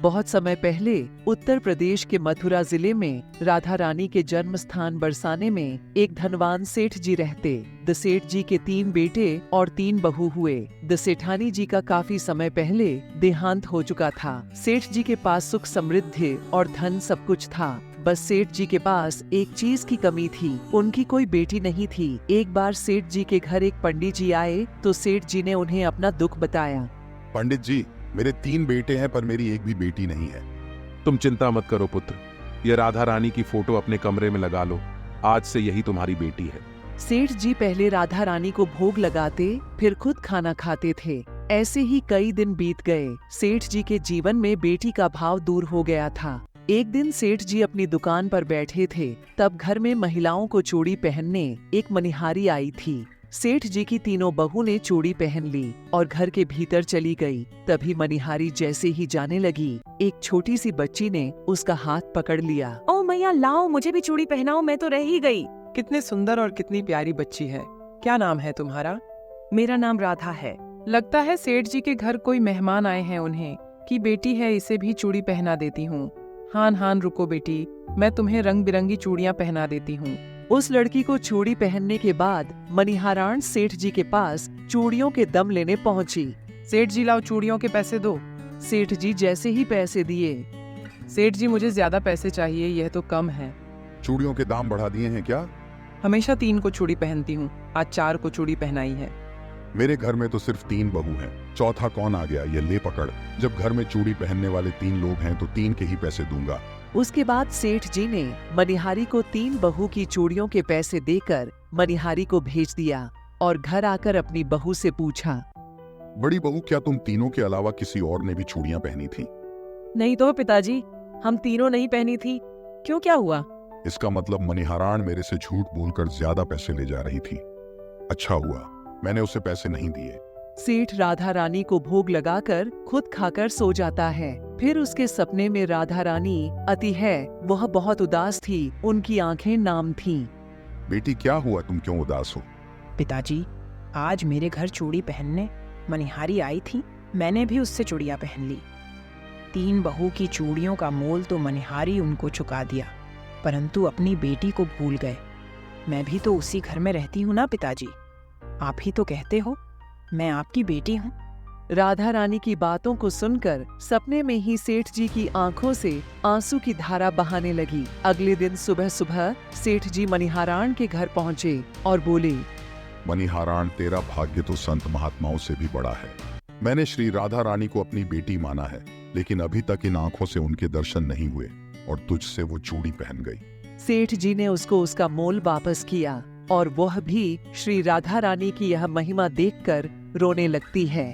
बहुत समय पहले उत्तर प्रदेश के मथुरा जिले में राधा रानी के जन्म स्थान बरसाने में एक धनवान सेठ जी रहते। द सेठ जी के 3 बेटे और 3 बहू हुए। द सेठानी जी का काफी समय पहले देहांत हो चुका था। सेठ जी के पास सुख समृद्धि और धन सब कुछ था। बस सेठ जी के पास एक चीज की कमी थी, उनकी कोई बेटी नहीं थी। एक बार सेठ जी के घर एक पंडित जी आए तो सेठ जी ने उन्हें अपना दुख बताया। पंडित जी, मेरे 3 बेटे हैं पर मेरी एक भी बेटी नहीं है। तुम चिंता मत करो पुत्र, ये राधा रानी की फोटो अपने कमरे में लगा लो। आज से यही तुम्हारी बेटी है। सेठ जी पहले राधा रानी को भोग लगाते, फिर खुद खाना खाते थे। ऐसे ही कई दिन बीत गए। सेठ जी के जीवन में बेटी का भाव दूर हो गया था। एक दिन सेठ जी अपनी दुकान पर बैठे थे, तब घर में महिलाओं को चूड़ी पहनने एक मनिहारी आई थी। सेठ जी की तीनों बहू ने चूड़ी पहन ली और घर के भीतर चली गई। तभी मनिहारी जैसे ही जाने लगी, एक छोटी सी बच्ची ने उसका हाथ पकड़ लिया। ओ मैया लाओ, मुझे भी चूड़ी पहनाओ, मैं तो रह ही गई। कितने सुंदर और कितनी प्यारी बच्ची है। क्या नाम है तुम्हारा? मेरा नाम राधा है। लगता है सेठ जी के घर कोई मेहमान आए हैं, उन्हें की बेटी है, इसे भी चूड़ी पहना देती हूँ। हान हान रुको बेटी, मैं तुम्हें रंग बिरंगी चूड़ियाँ पहना देती हूँ। उस लड़की को चूड़ी पहनने के बाद मनिहारान सेठ जी के पास चूड़ियों के दम लेने पहुंची। सेठ जी लाओ, चूड़ियों के पैसे दो। सेठ जी जैसे ही पैसे दिए, सेठ जी मुझे ज्यादा पैसे चाहिए, यह तो कम है। चूड़ियों के दाम बढ़ा दिए हैं क्या? हमेशा 3 को चूड़ी पहनती हूँ, आज 4 को चूड़ी पहनाई है। मेरे घर में तो सिर्फ 3 बहू हैं, चौथा कौन आ गया ये ले पकड़। जब घर में चूड़ी पहनने वाले 3 लोग हैं तो 3 के ही पैसे दूंगा। उसके बाद सेठ जी ने मनिहारी को 3 बहू की चूड़ियों के पैसे देकर मनिहारी को भेज दिया और घर आकर अपनी बहू से पूछा, बड़ी बहू, क्या तुम तीनों के अलावा किसी और ने भी चूड़ियां पहनी थी? नहीं तो पिताजी, हम तीनों नहीं पहनी थी। क्यों, क्या हुआ? इसका मतलब मनिहारान मेरे से झूठ बोलकर ज्यादा पैसे ले जा रही थी। अच्छा हुआ मैंने उसे पैसे नहीं दिए। सेठ राधा रानी को भोग लगाकर खुद खाकर सो जाता है। फिर उसके सपने में राधा रानी अति है, वह बहुत उदास थी, उनकी आंखें नाम थीं। बेटी क्या हुआ, तुम क्यों उदास हो? पिताजी, आज मेरे घर चूड़ी पहनने मनिहारी आई थी, मैंने भी उससे चूड़ियां पहन ली। 3 बहू की चूड़ियों का मोल तो मनिहारी उनको चुका दिया, परंतु अपनी बेटी को भूल गए। मैं भी तो उसी घर में रहती हूँ ना पिताजी, आप ही तो कहते हो मैं आपकी बेटी हूँ। राधा रानी की बातों को सुनकर सपने में ही सेठ जी की आंखों से आंसू की धारा बहाने लगी। अगले दिन सुबह सुबह सेठ जी मनिहारान के घर पहुँचे और बोले, मनिहारान, तेरा भाग्य तो संत महात्माओं से भी बड़ा है। मैंने श्री राधा रानी को अपनी बेटी माना है, लेकिन अभी तक इन आंखों से उनके दर्शन नहीं हुए और तुझसे वो चूड़ी पहन गई। सेठ जी ने उसको उसका मोल वापस किया और वह भी श्री राधा रानी की यह महिमा देखकर रोने लगती है।